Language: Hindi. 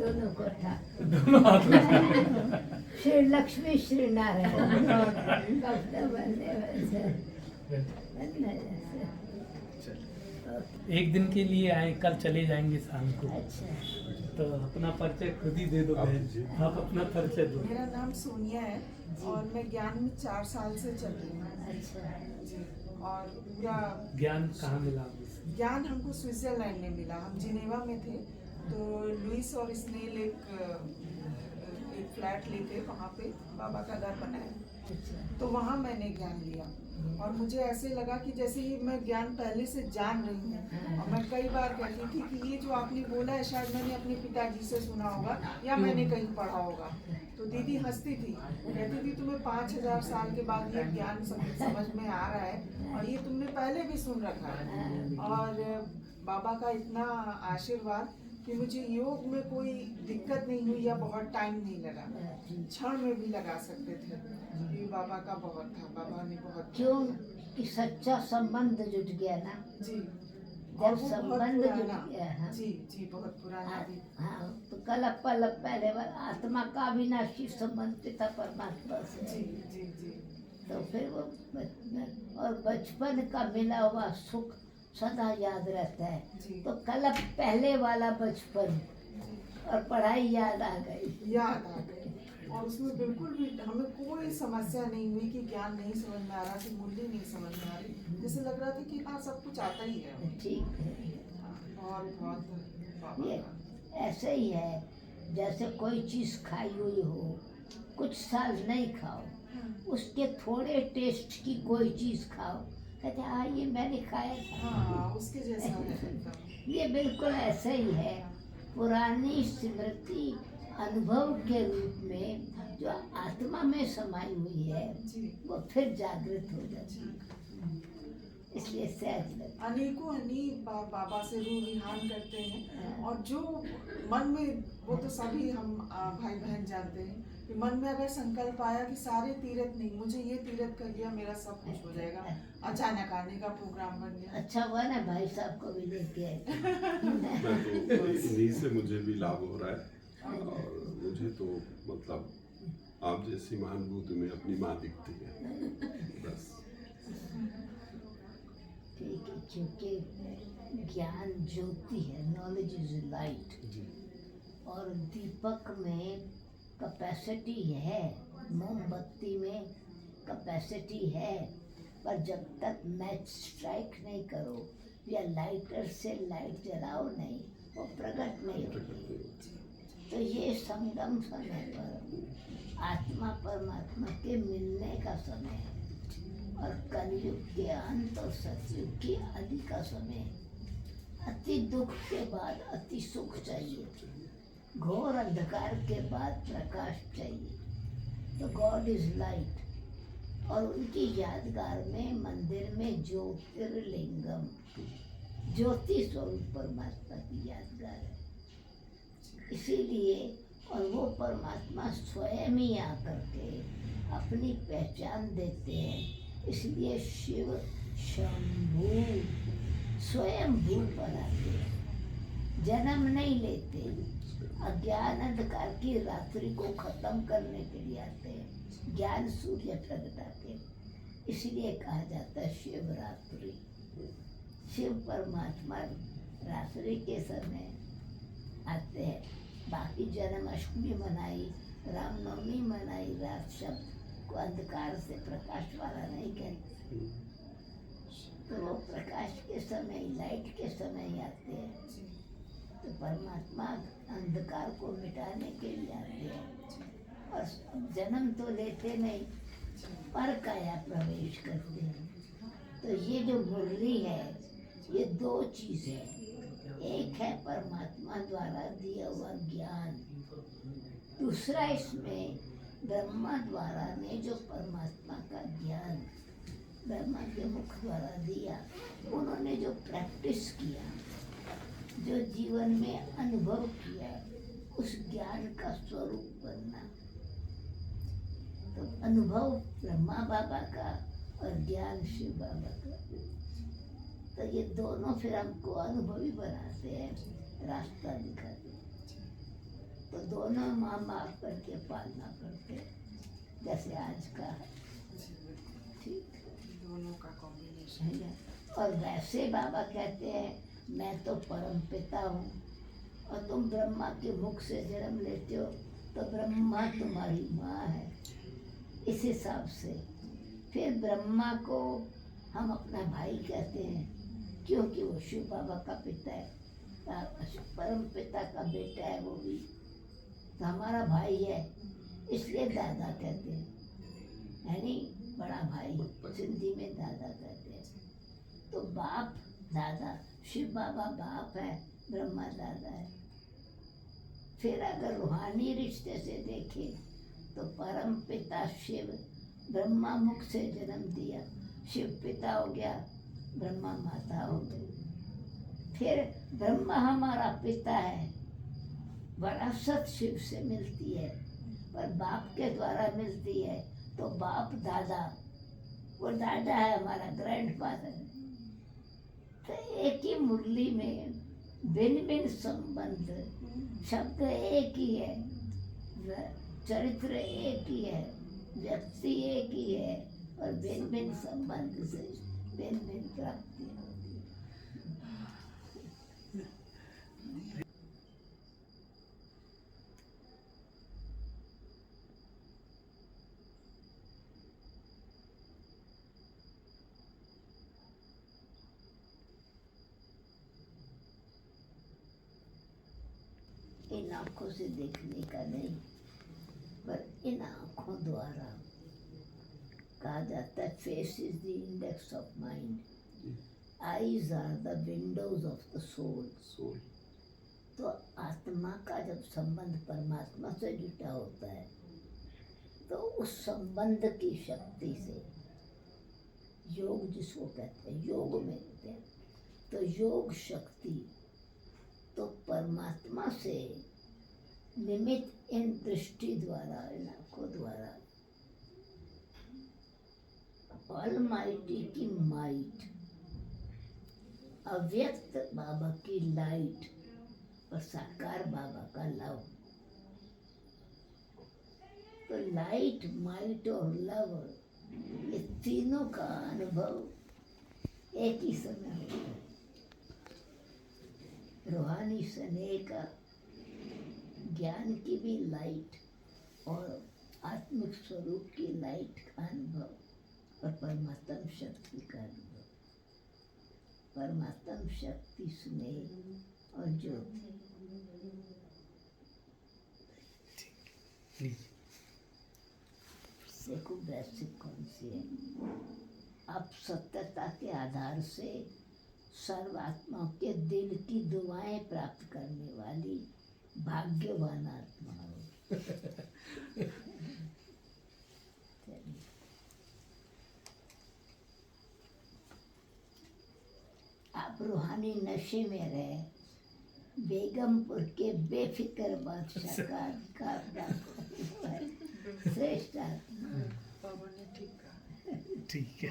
दोनों को था। दोनों हाथ में। श्री लक्ष्मी श्री नारायण कपड़े बनने वैसे बनने जैसे। एक दिन के लिए आए, कल चले जाएंगे शाम को। अच्छा, तो अपना परिचय खुद ही दे दो बहन, आप अपना परिचय दो। मेरा नाम सोनिया है और मैं ज्ञान में 4 साल से चल रही हूँ अच्छा, जी। और पूरा ज्ञान कहाँ मिला आपको? ज्ञान हमको स्विट्जरलैंड में मिला। हम जिनेवा में थे तो लुइस और स्नेल एक फ्लैट लेके वहाँ पे बाबा का घर बनाया, अच्छा, तो वहाँ मैंने ज्ञान लिया। और मुझे ऐसे लगा कि जैसे ही मैं ज्ञान पहले से जान रही हूँ। और मैं कई बार कहती थी कि ये जो आपने बोला है शायद मैंने अपने पिताजी से सुना होगा या मैंने कहीं पढ़ा होगा। तो दीदी हंसती थी, कहती थी तुम्हें 5000 साल के बाद ये ज्ञान समझ में आ रहा है और ये तुमने पहले भी सुन रखा है। और बाबा का इतना आशीर्वाद कि मुझे योग में कोई दिक्कत नहीं हुई या बहुत टाइम नहीं लगा, क्षण में भी लगा सकते थे। ये बाबा का बहुत था, बाबा ने बहुत क्यों कि सच्चा संबंध जुट गया ना। जी। जब और वो बहुत संबंध जुट पुराना, गया, हाँ। जी जी, बहुत पुराना भी। हाँ, तो कल पहले बार आत्मा का अविनाशी संबंध पिता परमात्मा से जी जी जी तो फिर वो और बचपन का मिला हुआ सुख सदा याद रहता है। जी। तो कल पहले वाला बचपन और पढ़ाई याद आ गई। याद आ गए। और उसमें बिल्कुल भी हमें कोई समस्या नहीं हुई कि ज्ञान नहीं समझ में आ रहा, कि मूल्य नहीं समझ में आ रही। जैसे लग रहा था कि हाँ सब कुछ आता ही है। ठीक है, बहुत बहुत बाबा ये का। ऐसे ही है जैसे कोई चीज़ खाई हुई हो, कुछ साल नहीं खाओ, उसके थोड़े टेस्ट की कोई चीज़ खाओ, कहते हाँ ये मैंने खाया था। हाँ उसके जैसा है एकदम। ये बिल्कुल ऐसे ही है। पुरानी स्मृति अनुभव के रूप में जो आत्मा में समाई हुई है जी वो फिर जागृत हो जाती है। इसलिए सहज लगता अनेकों अनेक बार बाबा से रूह विहान करते हैं। और जो मन में, वो तो सभी हम भाई बहन जानते हैं कि मन में अगर संकल्प आया कि सारे तीर्थ नहीं, मुझे ये तीर्थ कर लिया मेरा सब कुछ हो जाएगा, अचानक आने का प्रोग्राम बन गया। अच्छा हुआ ना भाई साहब को भी लेके आए। मैं तो इन्हीं से मुझे भी लाभ हो रहा है। और मुझे तो मतलब आप जैसी महानुभूति में अपनी माँ दिखती है बस। ठीक है, क्योंकि ज्ञान ज्योति है, नॉलेज इज लाइट। जी और दीपक में कैपेसिटी है, मोमबत्ती में कैपेसिटी है, पर जब तक मैच स्ट्राइक नहीं करो या लाइटर से लाइट जलाओ नहीं, वो प्रकट नहीं होती। तो ये संगम समय पर आत्मा परमात्मा के मिलने का समय है। और कलयुग के अंत और सतयुग की आदि का समय है। अति दुख के बाद अति सुख चाहिए, घोर अंधकार के बाद प्रकाश चाहिए। तो गॉड इज लाइट। और उनकी यादगार में मंदिर में ज्योतिर्लिंगम, ज्योति स्वरूप परमात्मा की यादगार है। इसीलिए और वो परमात्मा स्वयं ही आकर के अपनी पहचान देते हैं। इसलिए शिव शंभू स्वयं भू पर आते हैं, जन्म नहीं लेते। अज्ञान अंधकार की रात्रि को खत्म करने के लिए आते हैं, ज्ञान सूर्य प्रगटाते हैं। इसलिए कहा जाता है शिवरात्रि। शिव परमात्मा रात्रि के समय आते हैं। बाकी जन्माष्टमी मनाई, रामनवमी मनाई, रात शब्द को अंधकार से प्रकाश वाला नहीं कहते। तो वो प्रकाश के समय, लाइट के समय आते हैं। तो परमात्मा अंधकार को मिटाने के लिए आते हैं। और जन्म तो लेते नहीं, पर काया प्रवेश करते हैं। तो ये जो मुरली है, ये दो चीज़ है। एक है परमात्मा द्वारा दिया हुआ ज्ञान, दूसरा इसमें ब्रह्मा द्वारा ने जो परमात्मा का ज्ञान ब्रह्मा के मुख द्वारा दिया, उन्होंने जो प्रैक्टिस किया, जो जीवन में अनुभव किया, उस ज्ञान का स्वरूप बनना। तो अनुभव ब्रह्मा बाबा का और ज्ञान शिव बाबा का। तो ये दोनों फिर हमको अनुभवी बनाते हैं, रास्ता दिखाते हैं। तो दोनों माँ बाप करके पालना पड़ते हैं, जैसे आज का है। ठीक दोनों का कॉम्बिनेशन। है ना? और वैसे बाबा कहते हैं मैं तो परम पिता हूँ और तुम ब्रह्मा के मुख से जन्म लेते हो, तो ब्रह्मा तुम्हारी माँ है। इस हिसाब से फिर ब्रह्मा को हम अपना भाई कहते हैं, क्योंकि वो शिव बाबा का पिता है, परम पिता का बेटा है वो भी, तो हमारा भाई है, इसलिए दादा कहते हैं, यानी बड़ा भाई, सिंधी में दादा कहते हैं। तो बाप दादा, शिव बाबा बाप है, ब्रह्मा दादा है। फिर अगर रूहानी रिश्ते से देखें तो परम पिता शिव, ब्रह्मा मुख से जन्म दिया, शिव पिता हो गया, ब्रह्मा माता हो गई। फिर ब्रह्मा हमारा पिता है, विरासत शिव से मिलती है, पर बाप के द्वारा मिलती है, तो बाप दादा, वो दादा है हमारा ग्रैंडफादर। तो एक ही मुरली में भिन्न भिन्न संबंध, शब्द एक ही है, चरित्र एक ही है, व्यक्ति एक ही है, और भिन्न भिन्न संबंध से भिन्न भिन्न प्राप्तियां होती हैं। इन आँखों से देखने का नहीं, पर इन आँखों द्वारा कहा जाता है face is the index of mind, eyes are the windows of the soul. Soul. तो आत्मा का जब संबंध परमात्मा से जुटा होता है, तो उस संबंध की शक्ति से, योग जिसको कहते हैं, योग में होते हैं, तो योग शक्ति तो परमात्मा से निमित्त इन दृष्टि द्वारा, इन आँखों द्वारा, ऑलमाइटी की माइट, अव्यक्त बाबा की लाइट और साकार बाबा का लव। तो लाइट, माइट और लव, ये तीनों का अनुभव एक ही समय होता है। रूहानी स्नेह का, ज्ञान की भी लाइट और आत्मिक स्वरूप की लाइट का अनुभव, और परमात्म शक्ति का अनुभव, परमात्म शक्ति स्नेह और ज्योति। देखो बेसिक कौन सी है, आप सत्यता के आधार से सर्व आत्माओं के दिल की दुआएं प्राप्त करने वाली भाग्यवान आत्मा हो। आप रूहानी नशे में रहे, बेगमपुर के बेफिक्र बादशाह का अधिकार प्राप्त करने वाले श्रेष्ठ आत्मा। बाबा ने ठीक कहा। ठीक है।